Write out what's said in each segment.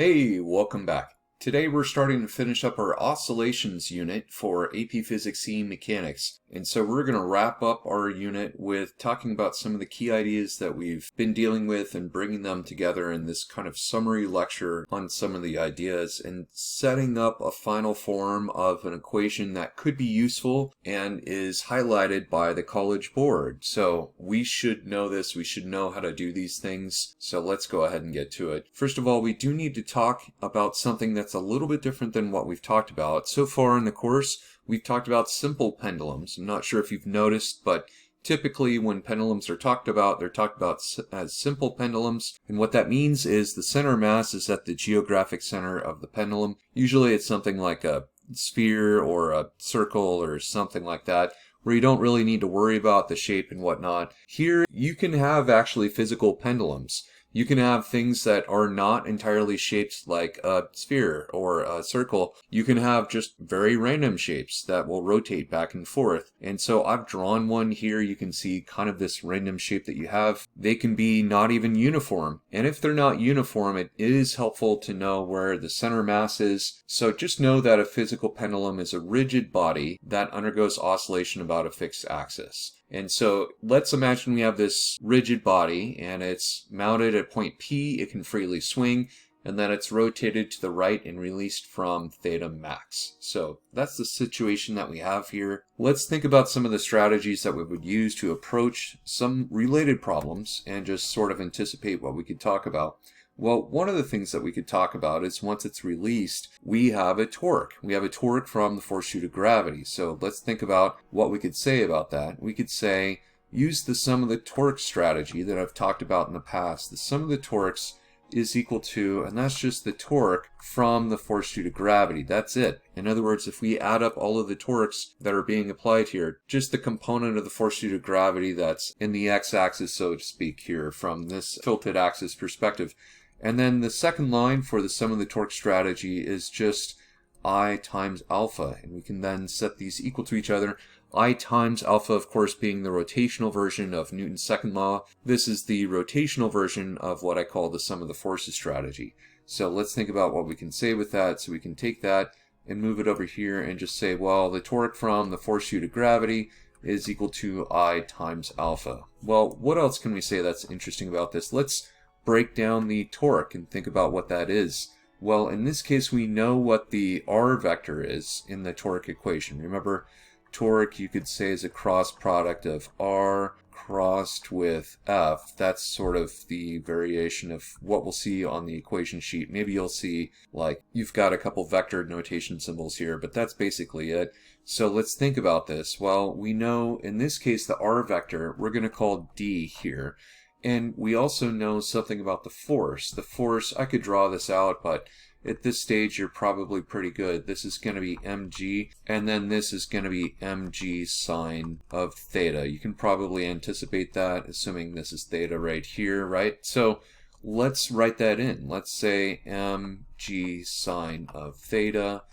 Hey, welcome back. Today we're starting to finish up our oscillations unit for AP Physics C Mechanics. And so we're going to wrap up our unit with talking about some of the key ideas that we've been dealing with and bringing them together in this kind of summary lecture on some of the ideas and setting up a final form of an equation that could be useful and is highlighted by the College Board. So we should know this, we should know how to do these things. So let's go ahead and get to it. First of all, we do need to talk about something that's a little bit different than what we've talked about. So far in the course, we've talked about simple pendulums. I'm not sure if you've noticed, but typically when pendulums are talked about, they're talked about as simple pendulums. And what that means is the center mass is at the geographic center of the pendulum. Usually it's something like a sphere or a circle or something like that, where you don't really need to worry about the shape and whatnot. Here, you can have actually physical pendulums. You can have things that are not entirely shaped like a sphere or a circle. You can have just very random shapes that will rotate back and forth. And so I've drawn one here. You can see kind of this random shape that you have. They can be not even uniform. And if they're not uniform, it is helpful to know where the center mass is. So just know that a physical pendulum is a rigid body that undergoes oscillation about a fixed axis. And so let's imagine we have this rigid body and it's mounted at point P, it can freely swing, and then it's rotated to the right and released from theta max. So that's the situation that we have here. Let's think about some of the strategies that we would use to approach some related problems and just sort of anticipate what we could talk about. Well, one of the things that we could talk about is once it's released, we have a torque. We have a torque from the force due to gravity. So let's think about what we could say about that. We could say, use the sum of the torque strategy that I've talked about in the past. The sum of the torques is equal to, and that's just the torque from the force due to gravity. That's it. In other words, if we add up all of the torques that are being applied here, just the component of the force due to gravity that's in the x-axis, so to speak, here from this tilted axis perspective. And then the second line for the sum of the torque strategy is just I times alpha. And we can then set these equal to each other. I times alpha, of course, being the rotational version of Newton's second law. This is the rotational version of what I call the sum of the forces strategy. So let's think about what we can say with that. So we can take that and move it over here and just say, well, the torque from the force due to gravity is equal to I times alpha. Well, what else can we say that's interesting about this? Let's break down the torque and think about what that is. Well, in this case, we know what the r vector is in the torque equation. Remember, torque you could say is a cross product of r crossed with f. That's sort of the variation of what we'll see on the equation sheet. Maybe you'll see, like, you've got a couple vector notation symbols here, but that's basically it. So let's think about this. Well, we know in this case the r vector, we're going to call d here. And we also know something about the force. The force, I could draw this out, but at this stage you're probably pretty good. This is going to be mg, and then this is going to be mg sine of theta. You can probably anticipate that, assuming this is theta right here, right? So let's write that in. Let's say mg sine of theta.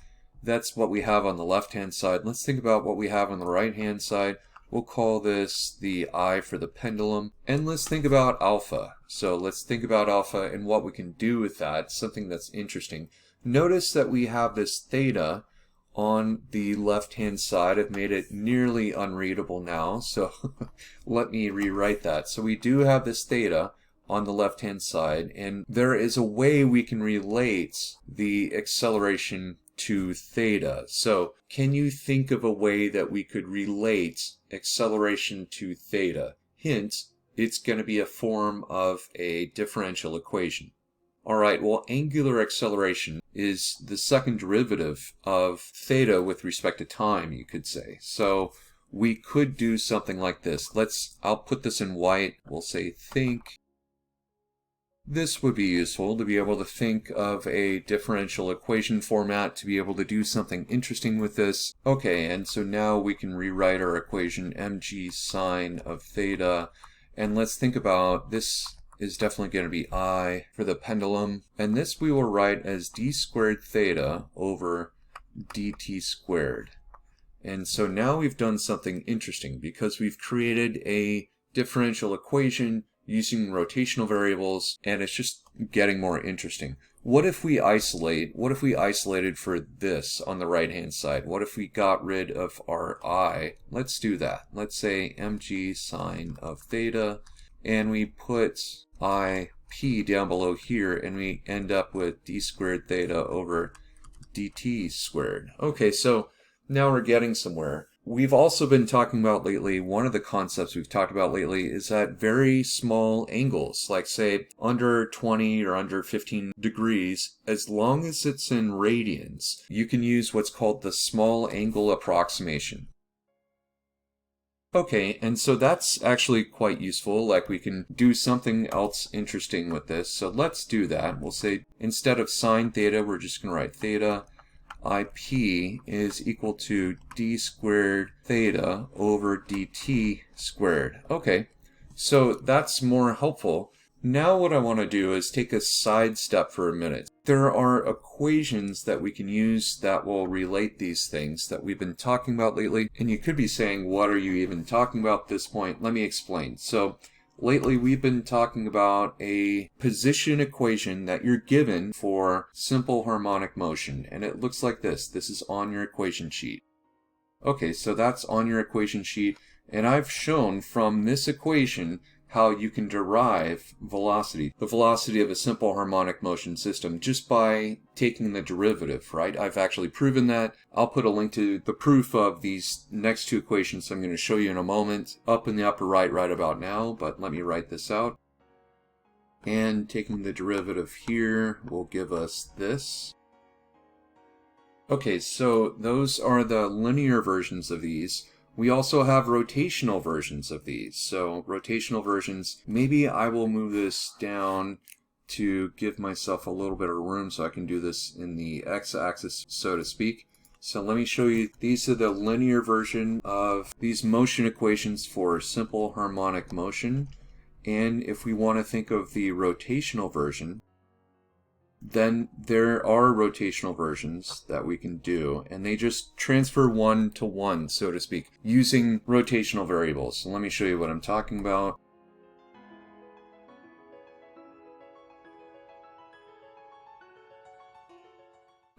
That's what we have on the left-hand side. Let's think about what we have on the right-hand side. We'll call this the I for the pendulum. And let's think about alpha. So let's think about alpha and what we can do with that, something that's interesting. Notice that we have this theta on the left-hand side. I've made it nearly unreadable now, so let me rewrite that. So we do have this theta on the left-hand side, and there is a way we can relate the acceleration to theta. So can you think of a way that we could relate acceleration to theta? Hint, it's going to be a form of a differential equation. Alright, well, angular acceleration is the second derivative of theta with respect to time, you could say. So we could do something like this. I'll put this in white. We'll say think. This would be useful to be able to think of a differential equation format, to be able to do something interesting with this. Okay, and so now we can rewrite our equation mg sine of theta. And let's think about, this is definitely going to be I for the pendulum. And this we will write as d squared theta over dt squared. And so now we've done something interesting because we've created a differential equation using rotational variables, and it's just getting more interesting. what if we isolated for this on the right hand side? What if we got rid of our I? Let's do that. Let's say mg sine of theta, and we put IP down below here, and we end up with d squared theta over dt squared. Okay, so now we're getting somewhere. We've also been talking about lately, one of the concepts we've talked about lately is that very small angles, like say under 20 or under 15 degrees, as long as it's in radians, you can use what's called the small angle approximation. Okay, and so that's actually quite useful. Like, we can do something else interesting with this. So let's do that. We'll say instead of sine theta, we're just going to write theta. IP is equal to d squared theta over dt squared. Okay, so that's more helpful. Now what I want to do is take a side step for a minute. There are equations that we can use that will relate these things that we've been talking about lately. And you could be saying, what are you even talking about at this point? Let me explain. So lately we've been talking about a position equation that you're given for simple harmonic motion. And it looks like this. This is on your equation sheet. Okay, so that's on your equation sheet. And I've shown from this equation how you can derive velocity, the velocity of a simple harmonic motion system, just by taking the derivative, right? I've actually proven that. I'll put a link to the proof of these next two equations I'm going to show you in a moment up in the upper right about now, but let me write this out. And taking the derivative here will give us this. Okay, so those are the linear versions of these. We also have rotational versions of these. So rotational versions, maybe I will move this down to give myself a little bit of room so I can do this in the x-axis, so to speak. So let me show you, these are the linear version of these motion equations for simple harmonic motion. And if we want to think of the rotational version, then there are rotational versions that we can do, and they just transfer one to one, so to speak, using rotational variables. So let me show you what I'm talking about.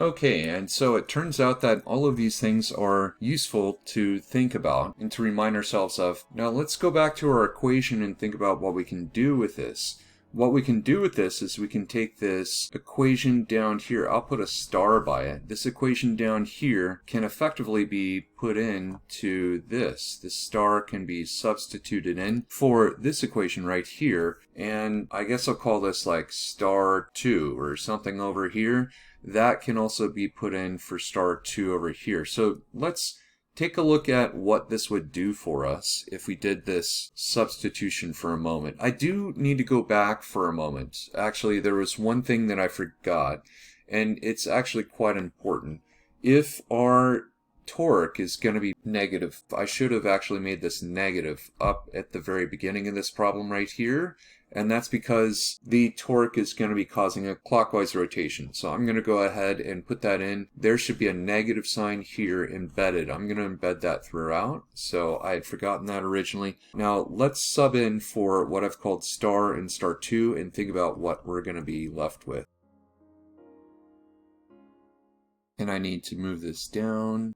Okay, and so it turns out that all of these things are useful to think about and to remind ourselves of. Now let's go back to our equation and think about what we can do with this. What we can do with this is we can take this equation down here. I'll put a star by it. This equation down here can effectively be put into this. This star can be substituted in for this equation right here. And I guess I'll call this like star 2 or something over here. That can also be put in for star 2 over here. So let's take a look at what this would do for us if we did this substitution for a moment. I do need to go back for a moment. Actually, there was one thing that I forgot, and it's actually quite important. If our torque is going to be negative, I should have actually made this negative up at the very beginning of this problem right here. And that's because the torque is going to be causing a clockwise rotation. So I'm going to go ahead and put that in. There should be a negative sign here embedded. I'm going to embed that throughout. So I had forgotten that originally. Now let's sub in for what I've called star and star 2 and think about what we're going to be left with. And I need to move this down.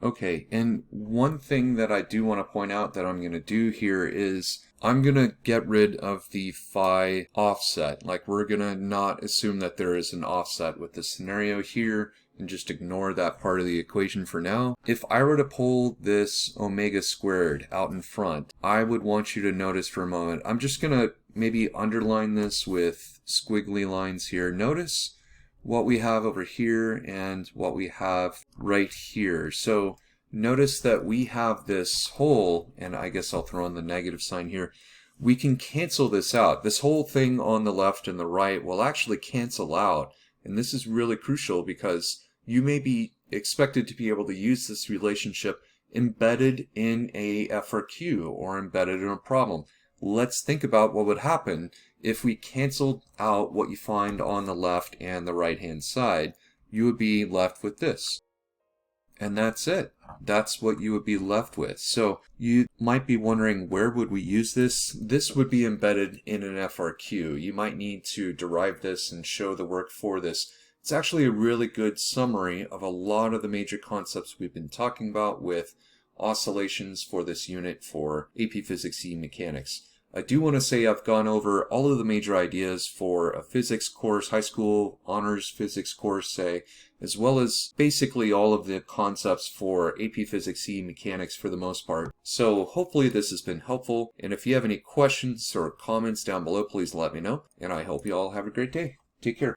Okay, and one thing that I do want to point out that I'm going to do here is I'm going to get rid of the phi offset. Like, we're going to not assume that there is an offset with this scenario here and just ignore that part of the equation for now. If I were to pull this omega squared out in front, I would want you to notice for a moment. I'm just going to maybe underline this with squiggly lines here. Notice what we have over here and what we have right here. So notice that we have this whole, and I guess I'll throw in the negative sign here, we can cancel this out. This whole thing on the left and the right will actually cancel out. And this is really crucial because you may be expected to be able to use this relationship embedded in a FRQ or embedded in a problem. Let's think about what would happen if we canceled out what you find on the left and the right hand side. You would be left with this. And that's it. That's what you would be left with. So you might be wondering, where would we use this? This would be embedded in an FRQ. You might need to derive this and show the work for this. It's actually a really good summary of a lot of the major concepts we've been talking about with oscillations for this unit for AP Physics E Mechanics. I do want to say I've gone over all of the major ideas for a physics course, high school honors physics course, say, as well as basically all of the concepts for AP Physics E Mechanics for the most part. So hopefully this has been helpful, and if you have any questions or comments down below, please let me know, and I hope you all have a great day. Take care.